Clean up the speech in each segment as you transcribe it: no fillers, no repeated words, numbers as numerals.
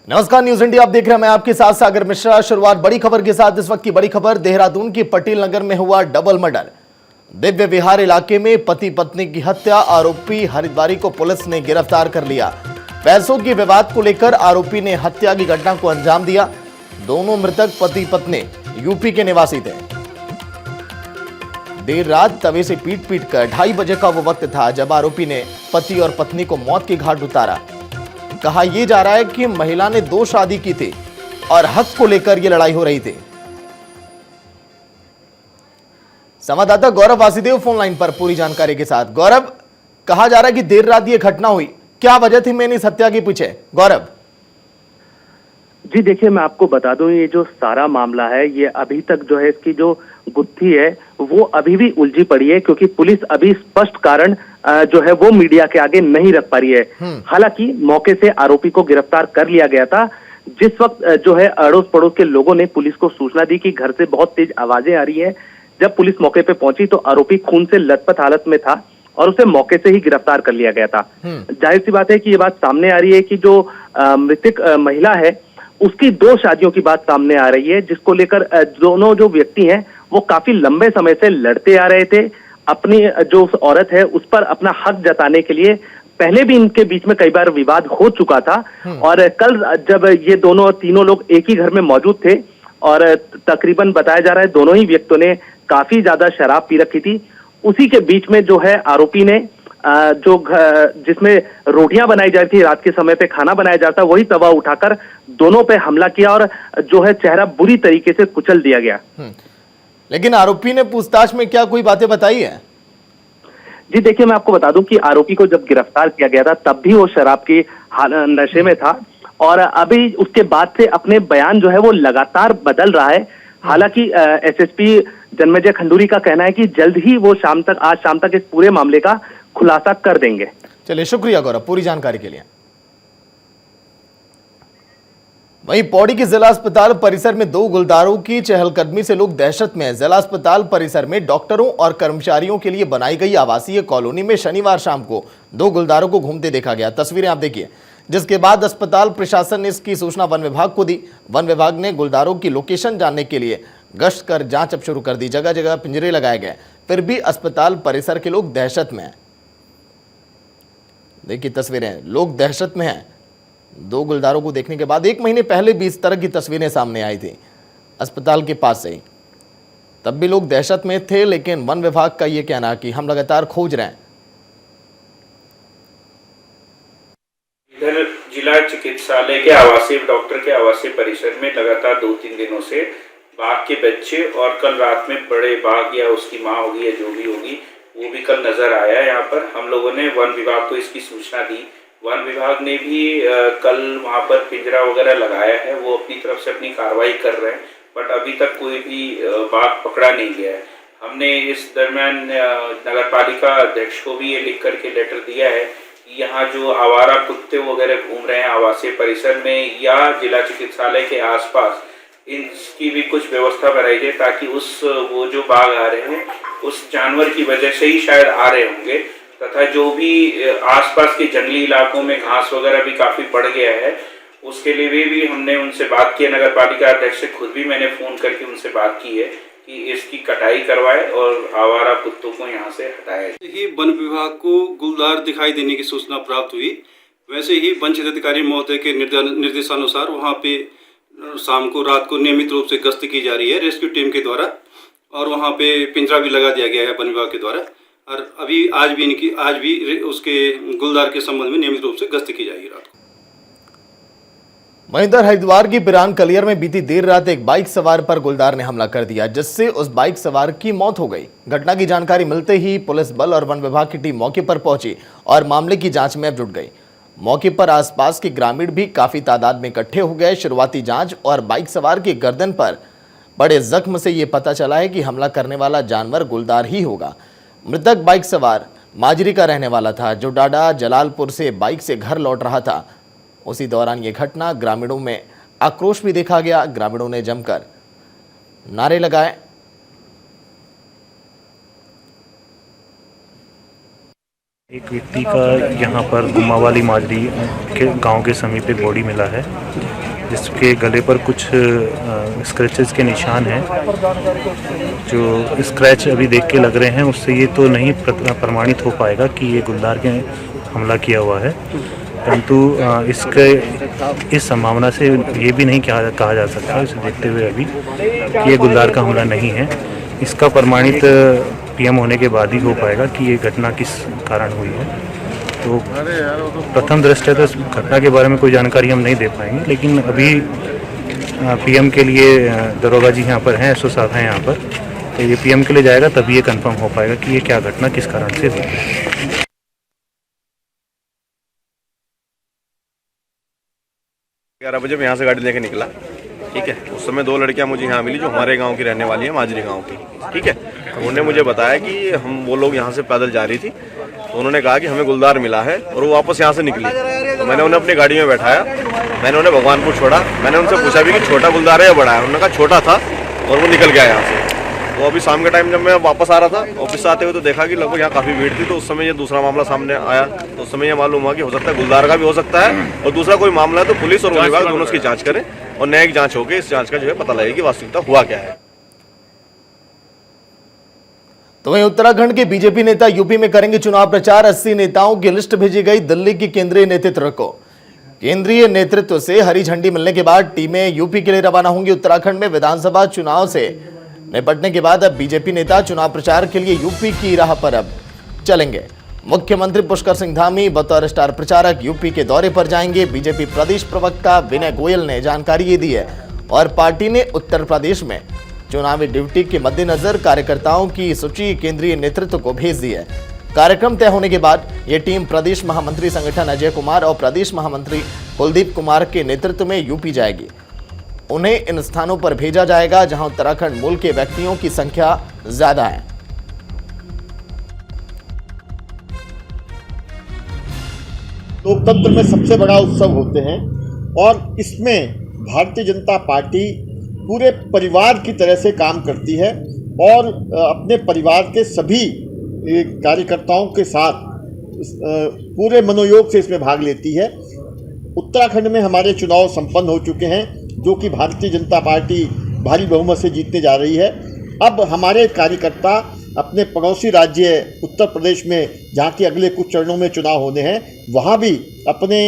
नमस्कार, news India आप देख रहे हैं। मैं आपके साथ सागर मिश्रा। शुरुआत बड़ी खबर के साथ। इस वक्त की बड़ी खबर, देहरादून की पटेल नगर में हुआ डबल मर्डर। दिव्य विहार इलाके में पति पत्नी की हत्या, आरोपी हरिद्वारी को पुलिस ने गिरफ्तार कर लिया। पैसों के विवाद को लेकर आरोपी ने हत्या की घटना को अंजाम दिया। दोनों मृतक पति पत्नी यूपी के निवासी थे। देर रात तवे से पीट पीट कर 2:30 बजे का वो वक्त था जब आरोपी ने पति और पत्नी को मौत के घाट उतारा। कहा यह जा रहा है कि महिला ने 2 शादी की थी और हक को लेकर यह लड़ाई हो रही थी। संवाददाता गौरव वासुदेव फोन लाइन पर पूरी जानकारी के साथ। गौरव, कहा जा रहा है कि देर रात यह घटना हुई, क्या वजह थी मैंने इस हत्या के पीछे? गौरव जी देखिए, मैं आपको बता दूं, ये जो सारा मामला है ये अभी तक जो है इसकी जो गुत्थी है वो अभी भी उलझी पड़ी है, क्योंकि पुलिस अभी स्पष्ट कारण जो है वो मीडिया के आगे नहीं रख पा रही है। हालांकि मौके से आरोपी को गिरफ्तार कर लिया गया था। जिस वक्त जो है अड़ोस पड़ोस के लोगों ने पुलिस को सूचना दी कि घर से बहुत तेज आवाजें आ रही है, जब पुलिस मौके पे पहुंची तो आरोपी खून से लथपथ हालत में था और उसे मौके से ही गिरफ्तार कर लिया गया था। जाहिर सी बात है कि ये बात सामने आ रही है कि जो मृतक महिला है उसकी 2 शादियों की बात सामने आ रही है, जिसको लेकर दोनों जो व्यक्ति हैं वो काफी लंबे समय से लड़ते आ रहे थे। अपनी जो औरत है उस पर अपना हक जताने के लिए पहले भी इनके बीच में कई बार विवाद हो चुका था। और कल जब ये तीनों लोग एक ही घर में मौजूद थे और तकरीबन बताया जा रहा है दोनों ही व्यक्तियों ने काफी ज्यादा शराब पी रखी थी, उसी के बीच में जो है आरोपी ने जो जिसमें रोटियां बनाई जा रही थी, रात के समय पे खाना बनाया जाता, वही तवा उठाकर दोनों पे हमला किया और जो है चेहरा बुरी तरीके से कुचल दिया गया। लेकिन आरोपी ने पूछताछ में क्या कोई बातें बताई है? जी देखिए, मैं आपको बता दूं कि आरोपी को जब गिरफ्तार किया गया था तब भी वो शराब के नशे में था और अभी उसके बाद से अपने बयान जो है वो लगातार बदल रहा है। हालांकि एसएसपी जन्मेजय खंडूरी का कहना है कि जल्द ही वो आज शाम तक इस पूरे मामले का खुलासा कर देंगे। चलिए, शुक्रिया गौरव पूरी जानकारी के लिए। वहीं पौड़ी के जिला अस्पताल परिसर में 2 गुलदारों की चहलकदमी से लोग दहशत में हैं। जिला अस्पताल परिसर में डॉक्टरों और कर्मचारियों के लिए बनाई गई आवासीय कॉलोनी में शनिवार शाम को 2 गुलदारों को घूमते देखा गया। तस्वीरें आप देखिए, जिसके बाद अस्पताल प्रशासन ने इसकी सूचना वन विभाग को दी। वन विभाग ने गुलदारों की लोकेशन जानने के लिए गश्त कर जांच अब शुरू कर दी। जगह जगह पिंजरे लगाए गए, फिर भी अस्पताल परिसर के लोग दहशत में हैं। देखिए तस्वीरें, लोग दहशत में हैं। 2 गुलदारों को देखने के बाद 1 महीने पहले भी इस तरह की तस्वीरें सामने आई थी अस्पताल के पास से ही, तब भी लोग दहशत में थे। लेकिन वन विभाग का यह कहना कि हम लगातार खोज रहे हैं। इधर जिला चिकित्सालय के आवासीय डॉक्टर के आवासीय परिसर में लगातार 2-3 दिनों से बाघ के बच्चे और कल रात में बड़े बाघ या उसकी माँ होगी या जो भी होगी वो भी कल नजर आया। यहाँ पर हम लोगों ने वन विभाग को इसकी सूचना दी। वन विभाग ने भी कल वहाँ पर पिंजरा वगैरह लगाया है, वो अपनी तरफ से अपनी कार्रवाई कर रहे हैं, बट अभी तक कोई भी बाघ पकड़ा नहीं गया है। हमने इस दरम्यान नगर पालिका अध्यक्ष को भी ये लिख करके लेटर दिया है कि यहाँ जो आवारा कुत्ते वगैरह घूम रहे हैं आवासीय परिसर में या जिला चिकित्सालय के आसपास, इनकी भी कुछ व्यवस्था बनाई जाए ताकि वो जो बाघ आ रहे हैं उस जानवर की वजह से ही शायद आ रहे होंगे, तथा जो भी आसपास के जंगली इलाकों में घास वगैरह भी काफी बढ़ गया है उसके लिए भी हमने उनसे बात की है। नगर पालिका अध्यक्ष से खुद भी मैंने फोन करके उनसे बात की है कि इसकी कटाई करवाए और आवारा कुत्तों को यहाँ से हटाए। ही वन विभाग को गुलदार दिखाई देने की सूचना प्राप्त हुई, वैसे ही वन क्षेत्र अधिकारी महोदय के निर्देशानुसार वहाँ पे शाम को रात को नियमित रूप से गश्त की जा रही है रेस्क्यू टीम के द्वारा और वहाँ पे पिंजरा भी लगा दिया गया है वन विभाग के द्वारा। और आज भी उसके गुलदार के संबंध में नियमित रूप से गश्त की जाएगी रात को। वहीं इधर हरिद्वार की बिरान कलियर में बीती देर रात एक बाइक सवार पर गुलदार ने हमला कर दिया, जिससे उस बाइक सवार की मौत हो गई। घटना की जानकारी मिलते ही पुलिस बल और वन विभाग की टीम मौके पर पहुंची और मामले की जांच में जुट गई। मौके पर आसपास के ग्रामीण भी काफी तादाद में इकट्ठे हो गए। शुरुआती जांच और बाइक सवार की गर्दन पर बड़े जख्म से यह पता चला है कि हमला करने वाला जानवर गुलदार ही होगा। मृतक बाइक सवार माजरी का रहने वाला था, जो डाडा जलालपुर से बाइक से घर लौट रहा था। उसी दौरान ये घटना, ग्रामीणों में आक्रोश भी देखा गया। ग्रामीणों ने जमकर नारे लगाए। एक व्यक्ति का यहाँ पर गुमावाली माजरी के गांव के समीप एक बॉडी मिला है। जिसके गले पर कुछ स्क्रैचेस के निशान हैं। जो स्क्रैच अभी देख के लग रहे हैं उससे ये तो नहीं प्रमाणित हो पाएगा कि ये गुलदार के हमला किया हुआ है, परंतु इसके इस संभावना से ये भी नहीं कहा जा सकता इसे देखते हुए अभी कि ये गुलदार का हमला नहीं है। इसका प्रमाणित पीएम होने के बाद ही हो पाएगा कि ये घटना किस कारण हुई है। तो प्रथम दृष्टया तो इस घटना के बारे में कोई जानकारी हम नहीं दे पाएंगे, लेकिन अभी पीएम के लिए दरोगा जी यहाँ पर हैं, एसओ साहब हैं यहाँ पर, तो ये पीएम के लिए जाएगा तभी ये कंफर्म हो पाएगा कि ये क्या घटना किस कारण से हुई है। 11 बजे मैं यहाँ से गाड़ी लेके निकला, ठीक है। उस समय 2 लड़कियाँ मुझे यहाँ मिली जो हमारे गांव की रहने वाली है, माजरी गांव की, ठीक है। उन्होंने मुझे बताया कि वो लोग यहाँ से पैदल जा रही थी, तो उन्होंने कहा कि हमें गुलदार मिला है और वो वापस यहाँ से निकली। तो मैंने उन्हें अपनी गाड़ी में बैठाया, मैंने उन्हें भगवानपुर छोड़ा। मैंने उनसे पूछा भी कि छोटा गुलदार है या बड़ा है, उन्होंने कहा छोटा था और वो निकल गया यहाँ से। तो अभी शाम के टाइम जब मैं वापस आ रहा था ऑफिस से आते हुए तो देखा कि लगभग यहाँ काफ़ी भीड़ थी। तो उस समय ये दूसरा मामला सामने आया, तो उस समय ये मालूम हुआ कि हो सकता है गुलदार का भी हो सकता है और दूसरा कोई मामला है। तो पुलिस और विभाग दोनों उसकी जांच करें और न्यायिक जांच होगी, इस जांच का जो है पता लगेगा कि वास्तविकता हुआ क्या है। तो वहीं उत्तराखंड के बीजेपी नेता यूपी में करेंगे चुनाव प्रचार। 80 नेताओं की लिस्ट भेजी गई दिल्ली की केंद्रीय नेतृत्व को। केंद्रीय नेतृत्व से हरी झंडी मिलने के बाद टीमें यूपी के लिए रवाना होंगी। उत्तराखंड में विधानसभा चुनाव से निपटने के बाद अब बीजेपी नेता चुनाव प्रचार के लिए यूपी की राह पर अब चलेंगे। मुख्यमंत्री पुष्कर सिंह धामी बतौर स्टार प्रचारक यूपी के दौरे पर जाएंगे। बीजेपी प्रदेश प्रवक्ता विनय गोयल ने जानकारी ये दी है और पार्टी ने उत्तर प्रदेश में चुनावी ड्यूटी के मद्देनजर कार्यकर्ताओं की सूची केंद्रीय नेतृत्व को भेज दी है। कार्यक्रम तय होने के बाद ये टीम प्रदेश महामंत्री संगठन अजय कुमार और प्रदेश महामंत्री कुलदीप कुमार के नेतृत्व में यूपी जाएगी। उन्हें इन स्थानों पर भेजा जाएगा जहां उत्तराखंड मूल के व्यक्तियों की संख्या ज्यादा है। लोकतंत्र में सबसे बड़ा उत्सव होते हैं और इसमें भारतीय जनता पार्टी पूरे परिवार की तरह से काम करती है और अपने परिवार के सभी कार्यकर्ताओं के साथ पूरे मनोयोग से इसमें भाग लेती है। उत्तराखंड में हमारे चुनाव संपन्न हो चुके हैं जो कि भारतीय जनता पार्टी भारी बहुमत से जीतने जा रही है। अब हमारे कार्यकर्ता अपने पड़ोसी राज्य उत्तर प्रदेश में जहाँ के अगले कुछ चरणों में चुनाव होने हैं वहाँ भी अपने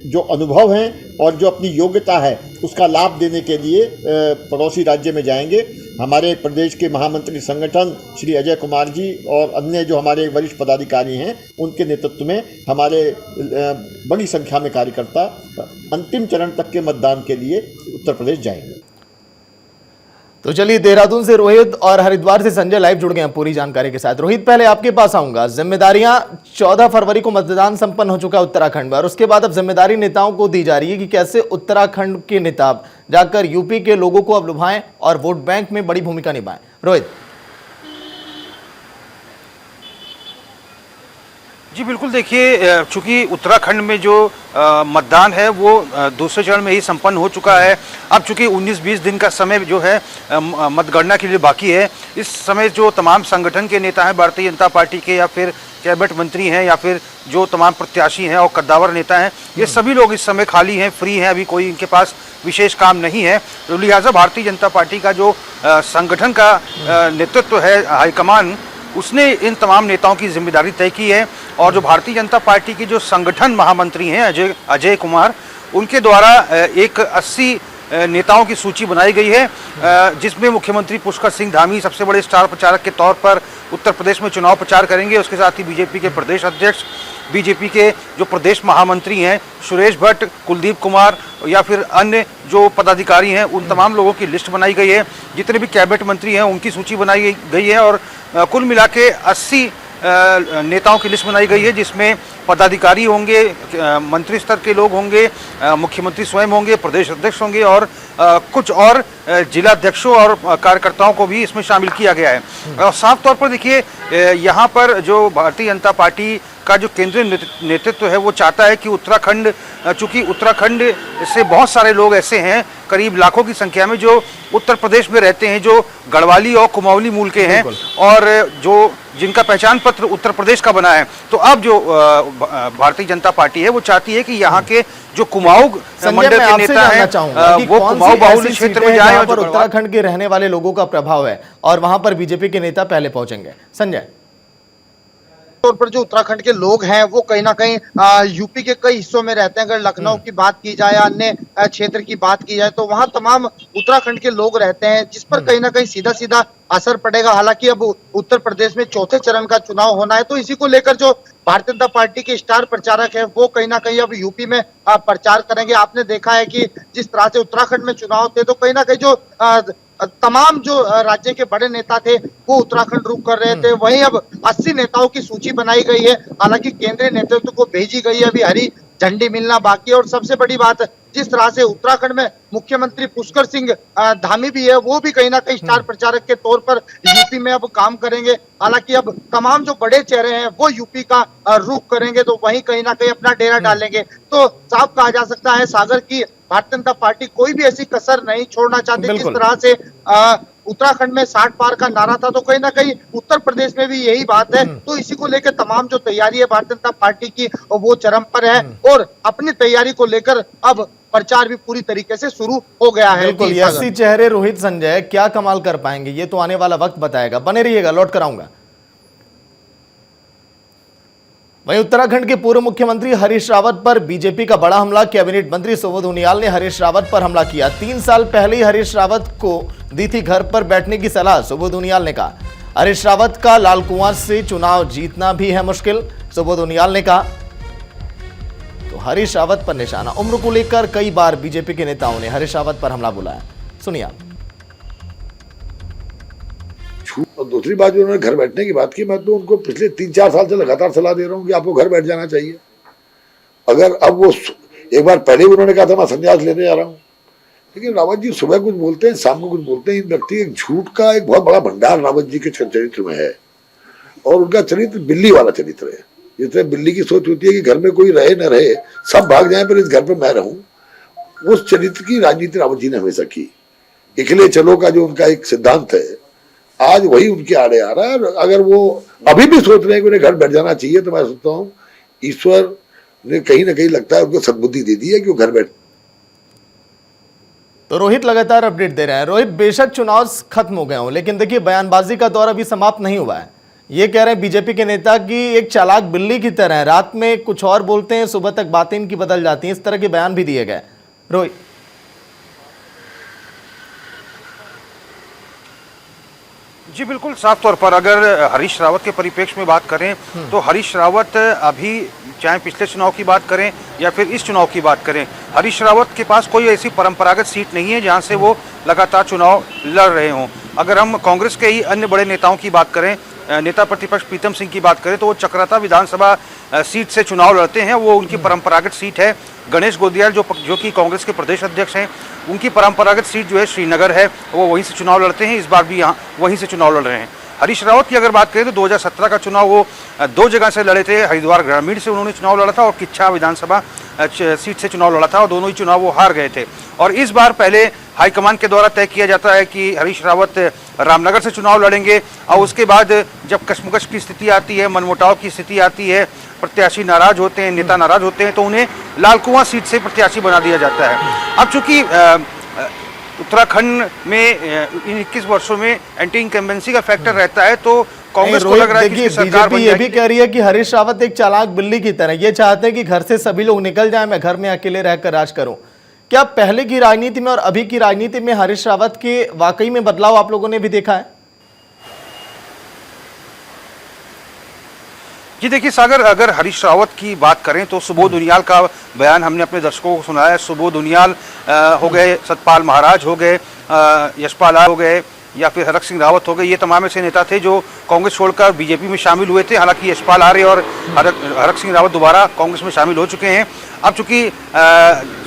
जो अनुभव हैं और जो अपनी योग्यता है उसका लाभ देने के लिए पड़ोसी राज्य में जाएंगे। हमारे प्रदेश के महामंत्री संगठन श्री अजय कुमार जी और अन्य जो हमारे वरिष्ठ पदाधिकारी हैं उनके नेतृत्व में हमारे बड़ी संख्या में कार्यकर्ता अंतिम चरण तक के मतदान के लिए उत्तर प्रदेश जाएंगे। तो चलिए, देहरादून से रोहित और हरिद्वार से संजय लाइव जुड़ गए हैं पूरी जानकारी के साथ। रोहित, पहले आपके पास आऊंगा। जिम्मेदारियां 14 फरवरी को मतदान संपन्न हो चुका है उत्तराखंड में और उसके बाद अब जिम्मेदारी नेताओं को दी जा रही है कि कैसे उत्तराखंड के नेता जाकर यूपी के लोगों को अब लुभाएं और वोट बैंक में बड़ी भूमिका निभाएं। रोहित जी बिल्कुल, देखिए चूंकि उत्तराखंड में जो मतदान है वो दूसरे चरण में ही संपन्न हो चुका है। अब चूंकि 19-20 दिन का समय जो है मतगणना के लिए बाकी है, इस समय जो तमाम संगठन के नेता हैं भारतीय जनता पार्टी के या फिर कैबिनेट मंत्री हैं या फिर जो तमाम प्रत्याशी हैं और कद्दावर नेता हैं, ये सभी लोग इस समय खाली हैं, फ्री हैं, अभी कोई इनके पास विशेष काम नहीं है। तो लिहाजा भारतीय जनता पार्टी का जो संगठन का नेतृत्व है, हाईकमान, उसने इन तमाम नेताओं की जिम्मेदारी तय की है और जो भारतीय जनता पार्टी के जो संगठन महामंत्री हैं अजय कुमार, उनके द्वारा एक 80 नेताओं की सूची बनाई गई है जिसमें मुख्यमंत्री पुष्कर सिंह धामी सबसे बड़े स्टार प्रचारक के तौर पर उत्तर प्रदेश में चुनाव प्रचार करेंगे। उसके साथ ही बीजेपी के प्रदेश अध्यक्ष, बीजेपी के जो प्रदेश महामंत्री हैं सुरेश भट्ट, कुलदीप कुमार या फिर अन्य जो पदाधिकारी हैं, उन तमाम लोगों की लिस्ट बनाई गई है। जितने भी कैबिनेट मंत्री हैं उनकी सूची बनाई गई है और कुल मिला के 80 नेताओं की लिस्ट बनाई गई है जिसमें पदाधिकारी होंगे, मंत्री स्तर के लोग होंगे, मुख्यमंत्री स्वयं होंगे, प्रदेश अध्यक्ष होंगे और कुछ और जिला अध्यक्षों और कार्यकर्ताओं को भी इसमें शामिल किया गया है। और साफ तौर पर देखिए, यहाँ पर जो भारतीय जनता पार्टी का जो केंद्रीय नेतृत्व है वो चाहता है कि उत्तराखंड, चूंकि उत्तराखंड से बहुत सारे लोग ऐसे हैं, करीब लाखों की संख्या में, जो उत्तर प्रदेश में रहते हैं, जो गढ़वाली और कुमाऊनी मूल के हैं और जो जिनका पहचान पत्र उत्तर प्रदेश का बना है। तो अब जो भारतीय जनता पार्टी है वो चाहती है कि यहाँ के जो कुमाऊं संजय, मंडल मैं के आपसे नेता जानना हैं चाहूंगा कि वो कौन कुमाऊं सी बाहुल्य ऐसी क्षेत्र सीटें में हैं जाए जहां और पर जो उत्तराखंड के रहने वाले लोगों का प्रभाव है और वहां पर बीजेपी के नेता पहले पहुंचेंगे? संजय, तौर पर जो उत्तराखंड के लोग हैं वो कहीं ना कहीं यूपी के कई हिस्सों में रहते हैं। अगर लखनऊ की बात की जाए या अन्य क्षेत्र की बात की जाए तो वहां तमाम उत्तराखंड के लोग रहते हैं, जिस पर कहीं ना कहीं सीधा सीधा असर पड़ेगा। हालांकि अब उत्तर प्रदेश में चौथे चरण का चुनाव होना है, तो इसी को लेकर जो भारतीय जनता पार्टी के स्टार प्रचारक है वो कहीं ना कहीं अब यूपी में प्रचार करेंगे। आपने देखा है कि जिस तरह से उत्तराखंड में चुनाव थे तो कहीं ना कहीं जो तमाम जो राज्य के बड़े नेता थे वो उत्तराखंड रुक कर रहे थे। वहीं अब 80 नेताओं की सूची बनाई गई है, हालांकि केंद्रीय नेतृत्व को भेजी गई है, अभी हरी झंडी मिलना बाकी है। और सबसे बड़ी बात, जिस तरह से उत्तराखंड में मुख्यमंत्री पुष्कर सिंह धामी भी है, वो भी कहीं ना कहीं स्टार प्रचारक के तौर पर यूपी में अब काम करेंगे। हालांकि अब तमाम जो बड़े चेहरे हैं वो यूपी का रुख करेंगे, तो वहीं कहीं ना कहीं अपना डेरा डालेंगे। तो साफ कहा जा सकता है सागर की भारतीय जनता पार्टी कोई भी ऐसी कसर नहीं छोड़ना चाहती। जिस तरह से उत्तराखंड में 60 पार का नारा था, तो कहीं ना कहीं उत्तर प्रदेश में भी यही बात है। तो इसी को लेकर तमाम जो तैयारी है भारतीय जनता पार्टी की वो चरम पर है और अपनी तैयारी को लेकर अब प्रचार भी पूरी तरीके से शुरू हो गया है। बिल्कुल, ये 80 चेहरे रोहित संजय क्या कमाल कर पाएंगे ये तो आने वाला वक्त बताएगा। बने रहिएगा, लौट कर आऊंगा। वहीं उत्तराखंड के पूर्व मुख्यमंत्री हरीश रावत पर बीजेपी का बड़ा हमला। कैबिनेट मंत्री सुबोध उनियाल ने हरीश रावत पर हमला किया। 3 साल पहले ही हरीश रावत को दी थी घर पर बैठने की सलाह। सुबोध उनियाल ने कहा हरीश रावत का लालकुआं से चुनाव जीतना भी है मुश्किल। सुबोध उनियाल ने कहा तो हरीश रावत पर निशाना। उम्र को लेकर कई बार बीजेपी के नेताओं ने हरीश रावत पर हमला बुलाया। सुनिए आप। और दूसरी बात जो उन्होंने घर बैठने की बात की, मैं तो उनको पिछले 3-4 साल से लगातार सलाह दे रहा हूँ कि आपको घर बैठ जाना चाहिए। अगर अब वो एक बार पहले भी उन्होंने कहा था मैं संन्यास लेने जा रहा हूँ, लेकिन रावत जी सुबह कुछ बोलते हैं, शाम को कुछ बोलते हैं। इन व्यक्ति एक झूठ का एक बहुत बड़ा भंडार रावत जी के चरित्र में है और उनका चरित्र बिल्ली वाला चरित्र है। जिस बिल्ली की सोच होती है कि घर में कोई रहे न रहे, सब भाग जाए पर इस घर पर मैं रहूं, उस चरित्र की राजनीति रावत जी ने हमेशा की। अकेले चलो का जो उनका एक सिद्धांत है, आज वही उनके आड़े आ रहा है। अगर वो अभी भी सोच रहे हैं कि उन्हें घर बैठ जाना चाहिए, तो मैं सोचता हूँ ईश्वर ने कहीं ना कहीं लगता है उनको सद्बुद्धि दे दी है कि वो घर बैठ। तो रोहित लगातार अपडेट दे रहे हैं। रोहित, बेशक चुनाव खत्म हो गए हों, लेकिन देखिए बयानबाजी का दौर अभी समाप्त नहीं हुआ है। ये कह रहे हैं बीजेपी के नेता कि एक चालाक बिल्ली की तरह है, रात में कुछ और बोलते हैं, सुबह तक बातें इनकी बदल जाती हैं। इस तरह के बयान भी दिए गए। रोहित, जी बिल्कुल, साफ तौर पर अगर हरीश रावत के परिप्रेक्ष्य में बात करें तो हरीश रावत अभी चाहे पिछले चुनाव की बात करें या फिर इस चुनाव की बात करें, हरीश रावत के पास कोई ऐसी परंपरागत सीट नहीं है जहां से वो लगातार चुनाव लड़ रहे हों। अगर हम कांग्रेस के ही अन्य बड़े नेताओं की बात करें, नेता प्रतिपक्ष प्रीतम सिंह की बात करें, तो वो चक्राता विधानसभा सीट से चुनाव लड़ते हैं। वो उनकी परंपरागत सीट है। गणेश गोदियाल जो कि कांग्रेस के प्रदेश अध्यक्ष हैं, उनकी परंपरागत सीट जो है श्रीनगर है, वो वहीं से चुनाव लड़ते हैं। इस बार भी यहाँ वहीं से चुनाव लड़ रहे हैं। हरीश रावत की अगर बात करें तो 2017 का चुनाव वो 2 जगह से लड़े थे। हरिद्वार ग्रामीण से उन्होंने चुनाव लड़ा था और किच्छा विधानसभा सीट से चुनाव लड़ा था और दोनों ही चुनाव वो हार गए थे। और इस बार पहले हाईकमान के द्वारा तय किया जाता है कि हरीश रावत रामनगर से चुनाव लड़ेंगे और उसके बाद जब कशमकश की स्थिति आती है, मनमुटाव की स्थिति आती है, प्रत्याशी नाराज होते हैं, नेता नाराज होते हैं, तो उन्हें लालकुआं सीट से प्रत्याशी बना दिया जाता है। अब चूंकि उत्तराखंड में इन 21 वर्षों में एंटी इनकम्बेंसी का फैक्टर रहता है, तो कांग्रेस को लग रहा है कि सरकार बीजेपी ये भी कह रही है कि हरीश रावत एक चालाक बिल्ली की तरह, ये चाहते हैं कि घर से सभी लोग निकल जाएं, मैं घर में अकेले रहकर राज करूं। क्या पहले की राजनीति में और अभी की राजनीति में हरीश रावत के वाकई में बदलाव आप लोगों ने भी देखा है? जी देखिए सागर, अगर हरीश रावत की बात करें तो सुबोध उनियाल का बयान हमने अपने दर्शकों को सुनाया। सुबोध उनियाल हो गए, सतपाल महाराज हो गए, यशपाल हो गए या फिर हरक सिंह रावत हो गए, ये तमाम ऐसे नेता थे जो कांग्रेस छोड़कर बीजेपी में शामिल हुए थे। हालांकि यशपाल आर्य और हरक सिंह रावत दोबारा कांग्रेस में शामिल हो चुके हैं। अब चूंकि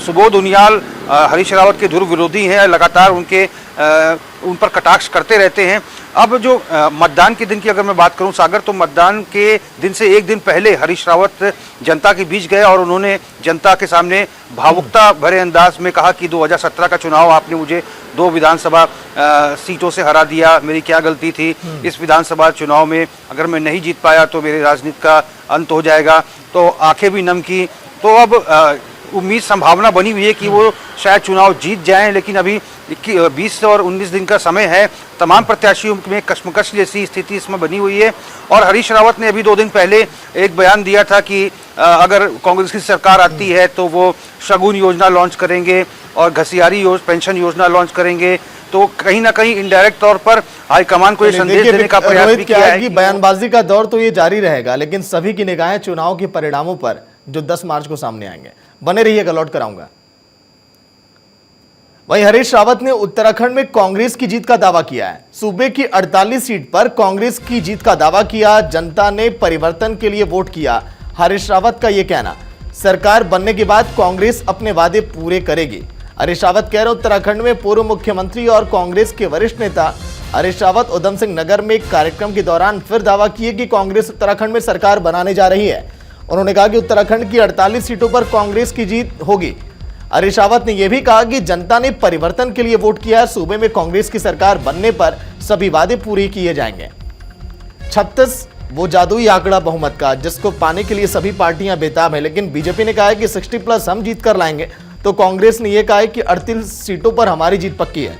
सुबोध उनियाल हरीश रावत के ध्रुव विरोधी हैं, लगातार उन पर कटाक्ष करते रहते हैं। अब जो मतदान के दिन की अगर मैं बात करूं सागर, तो मतदान के दिन से एक दिन पहले हरीश रावत जनता के बीच गए और उन्होंने जनता के सामने भावुकता भरे अंदाज में कहा कि 2017 का चुनाव आपने मुझे 2 विधानसभा सीटों से हरा दिया, मेरी क्या गलती थी। इस विधानसभा चुनाव में अगर मैं नहीं जीत पाया तो मेरे राजनीति का अंत हो जाएगा। तो आंखें भी नम की। तो अब उम्मीद संभावना बनी हुई है कि वो शायद चुनाव जीत जाएं, लेकिन अभी 20 और 19 दिन का समय है। तमाम प्रत्याशियों में कश्मकश जैसी स्थिति इसमें बनी हुई है। और हरीश रावत ने अभी 2 दिन पहले एक बयान दिया था कि अगर कांग्रेस की सरकार आती है तो वो शगुन योजना लॉन्च करेंगे और घसियारी पेंशन योजना लॉन्च करेंगे। तो कहीं ना कहीं इनडायरेक्ट तौर पर हाईकमान को ये संदेश देने का प्रयास भी किया है कि बयानबाजी का दौर तो ये जारी रहेगा, लेकिन सभी की निगाहें चुनाव के परिणामों पर जो 10 मार्च को सामने आएंगे। बने रहिएगा, लौट कर आऊंगा। वहीं हरीश रावत ने उत्तराखंड में कांग्रेस की जीत का दावा किया है। सूबे की 48 सीट पर कांग्रेस की जीत का दावा किया। जनता ने परिवर्तन के लिए वोट किया। हरीश रावत का यह कहना, सरकार बनने के बाद कांग्रेस अपने वादे पूरे करेगी। हरीश रावत कह रहे उत्तराखंड में पूर्व मुख्यमंत्री और कांग्रेस के वरिष्ठ नेता हरीश रावत उधम सिंह नगर में एक कार्यक्रम के दौरान फिर दावा किए कि कांग्रेस उत्तराखंड में सरकार बनाने जा रही है। उन्होंने कहा कि उत्तराखंड की 48 सीटों पर कांग्रेस की जीत होगी। हरीश रावत ने यह भी कहा कि जनता ने परिवर्तन के लिए वोट किया है। सूबे में कांग्रेस की सरकार बनने पर सभी वादे पूरे किए जाएंगे। 36 वो जादुई आंकड़ा बहुमत का, जिसको पाने के लिए सभी पार्टियां बेताब हैं, लेकिन बीजेपी ने कहा है कि 60+ हम जीत कर लाएंगे। तो कांग्रेस ने यह कहा है कि 38 सीटों पर हमारी जीत पक्की है।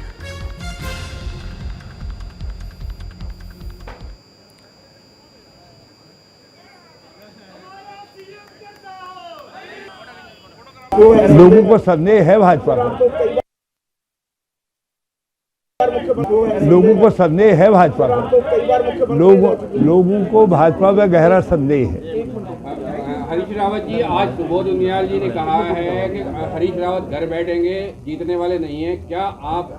लोगों को संदेह है भाजपा पर, लोगों को संदेह है भाजपा पर, लोगों को भाजपा पर गहरा संदेह है। हरीश रावत जी, आज सुबोध उनियाल जी ने कहा है कि हरीश रावत घर बैठेंगे, जीतने वाले नहीं है। क्या आप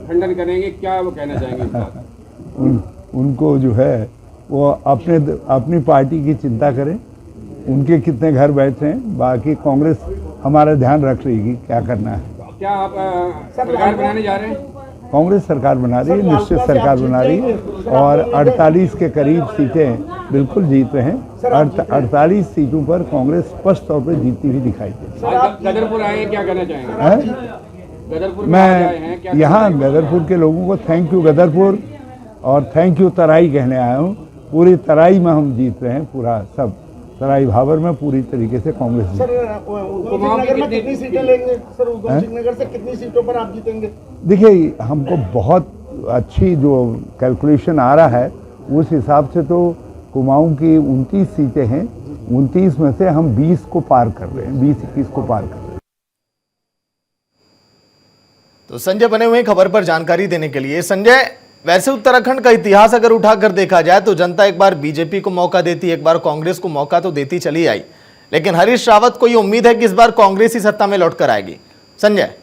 खंडन करेंगे? क्या वो कहना चाहेंगे? उनको जो है वो अपनी पार्टी की चिंता करें, उनके कितने घर बैठ रहे हैं। बाकी कांग्रेस हमारा ध्यान रख रही है क्या करना है। क्या आप सरकार बनाने जा रहे हैं? कांग्रेस सरकार बना रही है, निश्चित सरकार बना रही है और 48 के करीब सीटें बिल्कुल जीत रहे हैं। 48 सीटों पर कांग्रेस स्पष्ट तौर पर जीतती हुई दिखाई दे। गदरपुर आए, क्या कहना चाहेंगे? गदरपुर मैं यहाँ गदरपुर के लोगों को थैंक यू गदरपुर और थैंक यू तराई कहने आया हूँ। पूरी तराई में हम जीत रहे हैं, पूरा सब तराई भावर में पूरी तरीके से कांग्रेस जीत। नगर में कितनी सीटें लेंगे सर? उधम सिंह नगर से कितनी सीटों पर आप जीतेंगे? देखिए, हमको बहुत अच्छी जो कैलकुलेशन आ रहा है उस हिसाब से तो कुमाऊं की 29 सीटें हैं, 29 में से हम 20 को पार कर रहे हैं, 20-21 को पार कर रहे हैं। तो संजय बने हुए खबर पर जानकारी देने के लिए। संजय, वैसे उत्तराखंड का इतिहास अगर उठाकर देखा जाए तो जनता एक बार बीजेपी को मौका देती, एक बार कांग्रेस को मौका तो देती चली आई, लेकिन हरीश रावत को ये उम्मीद है कि इस बार कांग्रेस ही सत्ता में लौटकर आएगी। संजय।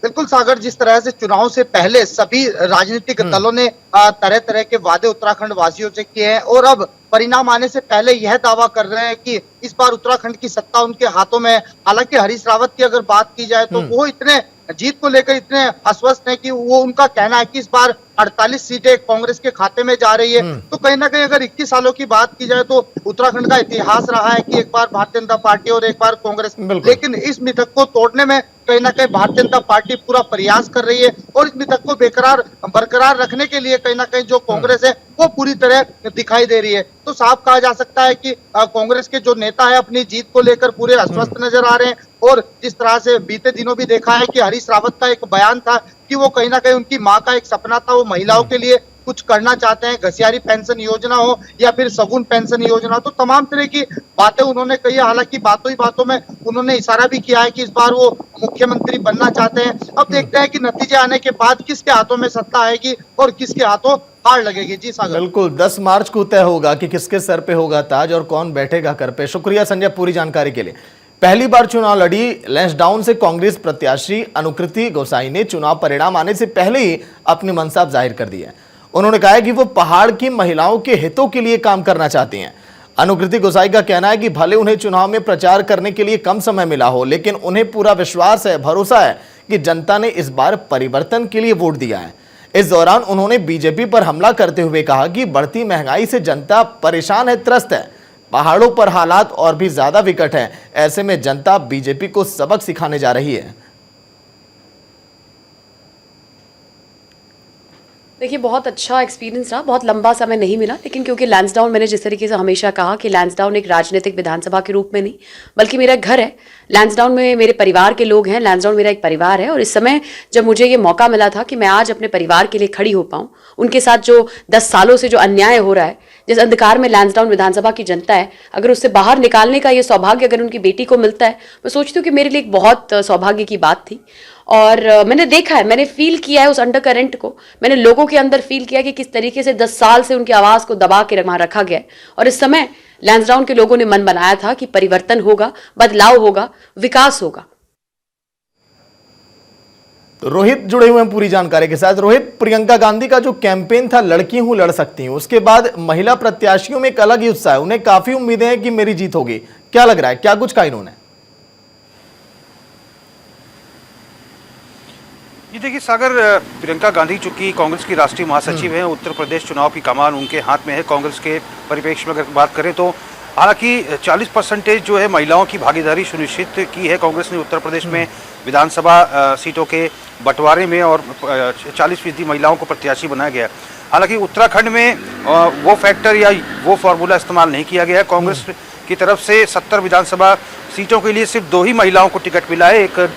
बिल्कुल सागर, जिस तरह से चुनाव से पहले सभी राजनीतिक दलों ने तरह तरह के वादे उत्तराखंड वासियों से किए हैं और अब परिणाम आने से पहले यह दावा कर रहे हैं कि इस बार उत्तराखंड की सत्ता उनके हाथों में है। हालांकि हरीश रावत की अगर बात की जाए तो वो इतने जीत को लेकर इतने आश्वस्त हैं कि वो उनका कहना है कि इस बार 48 सीटें कांग्रेस के खाते में जा रही है। तो कहीं ना कहीं अगर 21 सालों की बात की जाए तो उत्तराखंड का इतिहास रहा है कि एक बार भारतीय जनता पार्टी और एक बार कांग्रेस, लेकिन इस मिथक को तोड़ने में कहीं ना कहीं भारतीय जनता पार्टी पूरा प्रयास कर रही है और इस मिथक को बरकरार रखने के लिए कहीं ना कहीं जो कांग्रेस है वो पूरी तरह दिखाई दे रही है। तो साफ कहा जा सकता है कि कांग्रेस के जो नेता है अपनी जीत को लेकर पूरे आश्वस्त नजर आ रहे हैं। और जिस तरह से बीते दिनों भी देखा है कि हरीश रावत का एक बयान था कि वो कहीं ना कहीं उनकी मां का एक सपना था, वो महिलाओं के लिए कुछ करना चाहते हैं, घसियारी पेंशन योजना हो या फिर सगुन पेंशन योजना, तो तमाम तरह की बातें उन्होंने कही। हालांकि बातों ही बातों में उन्होंने इशारा भी किया है कि इस बार वो मुख्यमंत्री बनना चाहते हैं। अब देखते हैं कि नतीजे आने के बाद किसके हाथों में सत्ता आएगी और किसके हाथों हार लगेगी। जी सागर। बिल्कुल 10 मार्च को तय होगा कि किसके सर पे होगा ताज और कौन बैठेगा कर पे। शुक्रिया संजय पूरी जानकारी के लिए। पहली बार चुनाव लड़ी लैंसडाउन से कांग्रेस प्रत्याशी अनुकृति गोसाई ने चुनाव परिणाम आने से पहले ही अपनी मनसा जाहिर कर दी है। उन्होंने कहा है कि वो पहाड़ की महिलाओं के हितों के लिए काम करना चाहती हैं। अनुकृति गोसाई का कहना है कि भले उन्हें चुनाव में प्रचार करने के लिए कम समय मिला हो, लेकिन उन्हें पूरा विश्वास है, भरोसा है कि जनता ने इस बार परिवर्तन के लिए वोट दिया है। इस दौरान उन्होंने बीजेपी पर हमला करते हुए कहा कि बढ़ती महंगाई से जनता परेशान है, त्रस्त है, पहाड़ों पर हालात और भी ज्यादा विकट हैं। ऐसे में जनता बीजेपी को सबक सिखाने जा रही है। देखिए बहुत अच्छा एक्सपीरियंस रहा, बहुत लंबा समय नहीं मिला, लेकिन क्योंकि लैंसडाउन, मैंने जिस तरीके से हमेशा कहा कि लैंसडाउन एक राजनीतिक विधानसभा के रूप में नहीं बल्कि मेरा घर है। लैंसडाउन में मेरे परिवार के लोग हैं, लैंसडाउन मेरा एक परिवार है, और इस समय जब मुझे ये मौका मिला था कि मैं आज अपने परिवार के लिए खड़ी हो पाऊँ, उनके साथ जो 10 सालों से जो अन्याय हो रहा है, जिस अंधकार में लैंसडाउन विधानसभा की जनता है, अगर उससे बाहर निकालने का ये सौभाग्य अगर उनकी बेटी को मिलता है, मैं सोचती हूँ कि मेरे लिए एक बहुत सौभाग्य की बात थी। और मैंने देखा है, मैंने फील किया है उस अंडर करंट को, मैंने लोगों के अंदर फील किया कि किस तरीके से 10 साल से उनकी आवाज़ को दबा के वहाँ रखा गया है, और इस समय लैंसडाउन के लोगों ने मन बनाया था कि परिवर्तन होगा, बदलाव होगा, विकास होगा। तो रोहित जुड़े हुए हैं पूरी जानकारी के साथ। रोहित, प्रियंका गांधी का जो कैंपेन था लड़की हूं लड़ सकती हूं, उसके बाद महिला प्रत्याशियों में एक अलग ही उत्साह है, उन्हें काफी उम्मीदें हैं कि मेरी जीत होगी। क्या लग रहा है, क्या कुछ कहा इन्होंने? ये देखिए सागर, प्रियंका गांधी चूंकि कांग्रेस की राष्ट्रीय महासचिव हैं, उत्तर प्रदेश चुनाव की कमान उनके हाथ में है। कांग्रेस के परिप्रेक्ष्य में अगर बात करें तो हालांकि 40% जो है महिलाओं की भागीदारी सुनिश्चित की है कांग्रेस ने उत्तर प्रदेश में विधानसभा सीटों के बंटवारे में, और 40% महिलाओं को प्रत्याशी बनाया गया। हालांकि उत्तराखंड में वो फैक्टर या वो फार्मूला इस्तेमाल नहीं किया गया है। कांग्रेस की तरफ से 70 विधानसभा सीटों के लिए सिर्फ 2 ही महिलाओं को टिकट मिला है। एक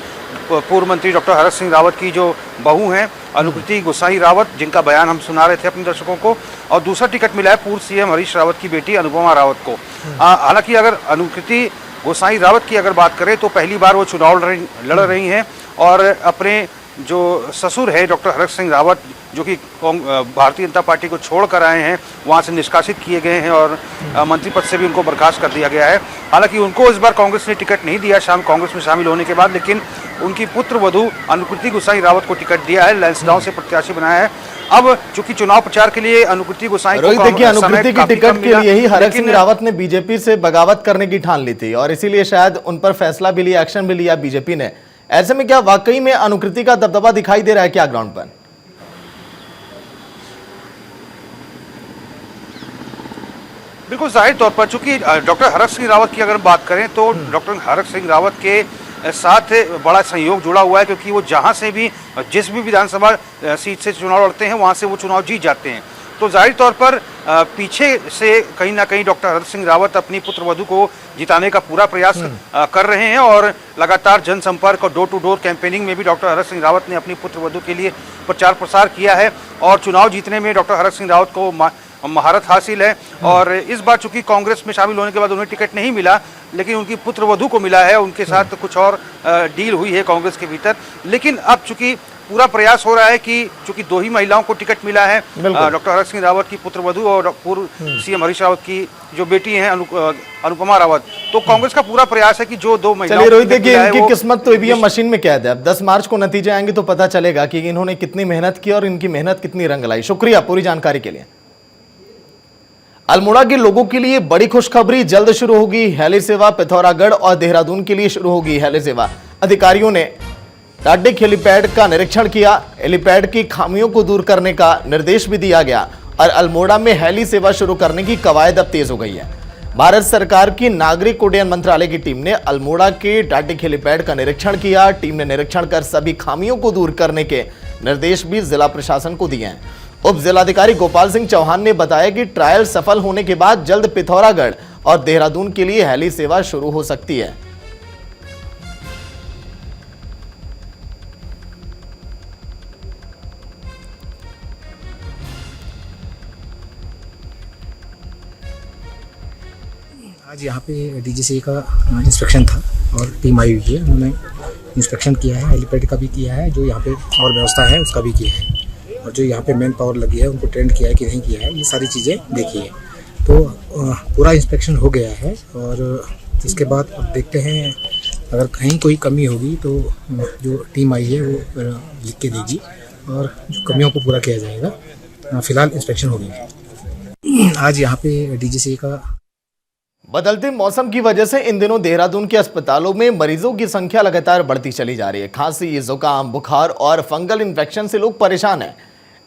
पूर्व मंत्री डॉक्टर हरक सिंह रावत की जो बहू हैं अनुकृति गोसाई रावत, जिनका बयान हम सुना रहे थे अपने दर्शकों को, और दूसरा टिकट मिला है पूर्व सीएम हरीश रावत की बेटी अनुपमा रावत को। हालांकि अगर अनुकृति गोसाई रावत की अगर बात करें तो पहली बार वो चुनाव लड़ रही हैं, और अपने जो ससुर है डॉक्टर हरक सिंह रावत, जो कि भारतीय जनता पार्टी को छोड़ कर आए हैं, वहाँ से निष्कासित किए गए हैं और मंत्री पद से भी उनको बर्खास्त कर दिया गया है। हालांकि उनको इस बार कांग्रेस ने टिकट नहीं दिया कांग्रेस में शामिल होने के बाद, लेकिन उनकी पुत्र वधू अनुकृति गोसाई रावत को टिकट दिया है, लैंसडाउन से प्रत्याशी बनाया है। अब चूंकि चुनाव प्रचार के लिए अनुकृति गोसाई देखिए, अनुकृति की टिकट के लिए ही हरक सिंह रावत ने बीजेपी से बगावत करने की ठान ली थी, और इसीलिए शायद उन पर फैसला भी लिया, एक्शन भी लिया बीजेपी ने। ऐसे में क्या वाकई में अनुकृति का दबदबा दिखाई दे रहा है क्या ग्राउंड पर? बिल्कुल जाहिर तौर पर, चूंकि डॉक्टर हरक सिंह रावत की अगर बात करें तो डॉक्टर हरक सिंह रावत के साथ बड़ा सहयोग जुड़ा हुआ है, क्योंकि वो जहां से भी जिस भी विधानसभा सीट से चुनाव लड़ते हैं वहां से वो चुनाव जीत जाते हैं। तो जाहिर तौर पर पीछे से कहीं ना कहीं डॉक्टर हरक सिंह रावत अपनी पुत्रवधू को जिताने का पूरा प्रयास कर रहे हैं, और लगातार जनसंपर्क और डोर टू डोर कैंपेनिंग में भी डॉक्टर हरक सिंह रावत ने अपनी पुत्रवधू के लिए प्रचार प्रसार किया है, और चुनाव जीतने में डॉक्टर हरक सिंह रावत को महारत हासिल है। और इस बार चूंकि कांग्रेस में शामिल होने के बाद उन्हें टिकट नहीं मिला, लेकिन उनकी पुत्रवधू को मिला है, उनके साथ कुछ और डील हुई है कांग्रेस के भीतर। लेकिन अब चूंकि पूरा प्रयास हो रहा है कि चूंकि 2 ही महिलाओं को टिकट मिला है, डॉक्टर हरक सिंह रावत की पुत्रवधू और पूर्व सीएम हरीश रावत की जो बेटी हैं अनुपमा रावत, तो कांग्रेस का पूरा प्रयास है कि जो 2 महिलाओं चलिए रोहित, देखिए इनकी किस्मत तो ईवीएम मशीन में कैद है। अब 10 मार्च को नतीजे आएंगे तो पता चलेगा कि इन्होंने कितनी मेहनत की और इनकी मेहनत कितनी रंग लाई। शुक्रिया पूरी जानकारी के लिए। अल्मोड़ा के लोगों के लिए बड़ी खुशखबरी, जल्द शुरू होगी हेली सेवा। पिथौरागढ़ और देहरादून के लिए शुरू होगी हेली सेवा। अधिकारियों ने टाडिक हेलीपैड का निरीक्षण किया, हेलीपैड की खामियों को दूर करने का निर्देश भी दिया गया, और अल्मोड़ा में हेली सेवा शुरू करने की कवायद अब तेज हो गई है। भारत सरकार की नागरिक उड्डयन मंत्रालय की टीम ने अल्मोड़ा के टाडिक हेलीपैड का निरीक्षण किया। टीम ने निरीक्षण कर सभी खामियों को दूर करने के निर्देश भी जिला प्रशासन को दिए हैं। उप जिलाधिकारी गोपाल सिंह चौहान ने बताया कि ट्रायल सफल होने के बाद जल्द पिथौरागढ़ और देहरादून के लिए हेली सेवा शुरू हो सकती है। आज यहाँ पे डीजीसीए का इंस्पेक्शन था और टीम आई हुई है, उन्होंने इंस्पेक्शन किया है, हेलीपैड का भी किया है, जो यहाँ पे और व्यवस्था है उसका भी किया है, और जो यहाँ पे मैन पावर लगी है उनको ट्रेंड किया है कि नहीं किया है, ये सारी चीज़ें देखी है। तो पूरा इंस्पेक्शन हो गया है, और इसके बाद अब देखते हैं अगर कहीं कोई कमी होगी तो जो टीम आई है वो लिख के देगी और जो कमियों को पूरा किया जाएगा। फिलहाल इंस्पेक्शन हो गई। आज यहाँ पे डीजीसीए का बदलते मौसम की वजह से इन दिनों देहरादून के अस्पतालों में मरीजों की संख्या लगातार बढ़ती चली जा रही है। खांसी, जुकाम, बुखार और फंगल इन्फेक्शन से लोग परेशान हैं।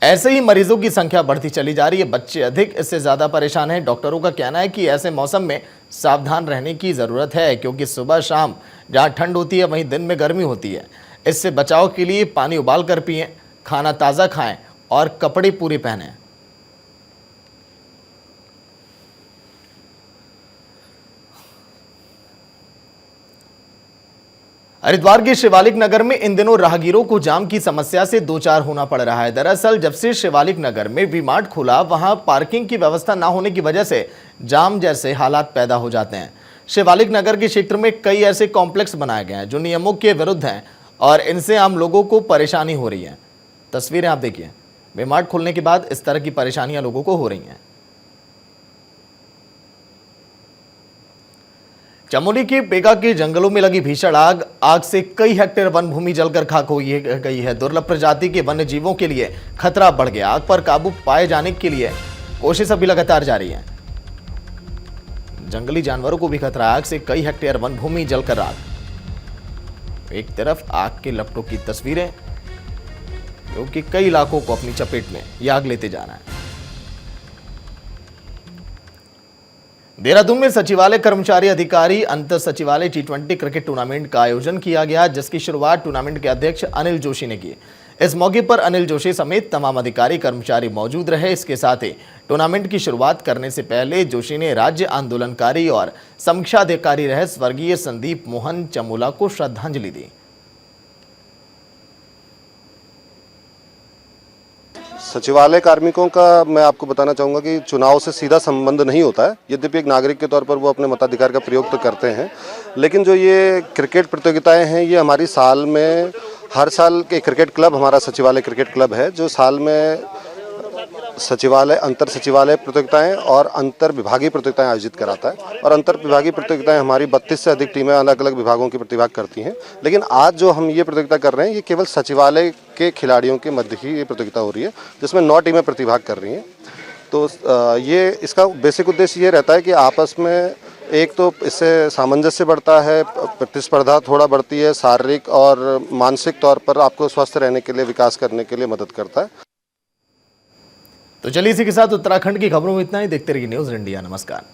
ऐसे ही मरीजों की संख्या बढ़ती चली जा रही है, बच्चे अधिक इससे ज़्यादा परेशान हैं। डॉक्टरों का कहना है कि ऐसे मौसम में सावधान रहने की ज़रूरत है, क्योंकि सुबह शाम जहाँ ठंड होती है वहीं दिन में गर्मी होती है। इससे बचाव के लिए पानी उबाल कर पिएं, खाना ताज़ा खाएँ और कपड़े पूरे पहने। हरिद्वार के शिवालिक नगर में इन दिनों राहगीरों को जाम की समस्या से दो चार होना पड़ रहा है। दरअसल जब से शिवालिक नगर में वी-मार्ट खुला, वहां पार्किंग की व्यवस्था ना होने की वजह से जाम जैसे हालात पैदा हो जाते हैं। शिवालिक नगर के क्षेत्र में कई ऐसे कॉम्प्लेक्स बनाए गए हैं जो नियमों के विरुद्ध हैं और इनसे आम लोगों को परेशानी हो रही है। तस्वीरें आप देखिए, वी-मार्ट खुलने के बाद इस तरह की परेशानियां लोगों को हो रही हैं। चमोली के पेगा के जंगलों में लगी भीषण आग से कई हेक्टेयर वन भूमि जलकर खाक हो गई है। दुर्लभ प्रजाति के वन्य जीवों के लिए खतरा बढ़ गया। आग पर काबू पाए जाने के लिए कोशिश अभी लगातार जारी है। जंगली जानवरों को भी खतरा। आग से कई हेक्टेयर वन भूमि जलकर राख। एक तरफ आग के लपटों की तस्वीरें, क्योंकि कई इलाकों को अपनी चपेट में यह आग लेते जा रहा है। देहरादून में सचिवालय कर्मचारी अधिकारी अंतर सचिवालय T20 क्रिकेट टूर्नामेंट का आयोजन किया गया, जिसकी शुरुआत टूर्नामेंट के अध्यक्ष अनिल जोशी ने की। इस मौके पर अनिल जोशी समेत तमाम अधिकारी कर्मचारी मौजूद रहे। इसके साथ ही टूर्नामेंट की शुरुआत करने से पहले जोशी ने राज्य आंदोलनकारी और समीक्षा अधिकारी रहे स्वर्गीय संदीप मोहन चमोला को श्रद्धांजलि दी। सचिवालय कार्मिकों का मैं आपको बताना चाहूँगा कि चुनाव से सीधा संबंध नहीं होता है। यद्यपि एक नागरिक के तौर पर वो अपने मताधिकार का प्रयोग तो करते हैं, लेकिन जो ये क्रिकेट प्रतियोगिताएं हैं ये हमारी साल में, हर साल के क्रिकेट क्लब हमारा सचिवालय क्रिकेट क्लब है जो साल में सचिवालय अंतर सचिवालय प्रतियोगिताएं और अंतर विभागीय प्रतियोगिताएं आयोजित कराता है। और अंतर विभागीय प्रतियोगिताएं हमारी 32 से अधिक टीमें अलग अलग विभागों की प्रतिभाग करती हैं। लेकिन आज जो हम ये प्रतियोगिता कर रहे हैं ये केवल सचिवालय के खिलाड़ियों के मध्य ही ये प्रतियोगिता हो रही है, जिसमें 9 टीमें प्रतिभाग कर रही हैं। तो ये इसका बेसिक उद्देश्य ये रहता है कि आपस में एक तो इससे सामंजस्य बढ़ता है, प्रतिस्पर्धा थोड़ा बढ़ती है, शारीरिक और मानसिक तौर पर आपको स्वस्थ रहने के लिए, विकास करने के लिए मदद करता है। तो चलिए इसी के साथ उत्तराखंड की खबरों में इतना ही। देखते रहिए न्यूज़ इंडिया। नमस्कार।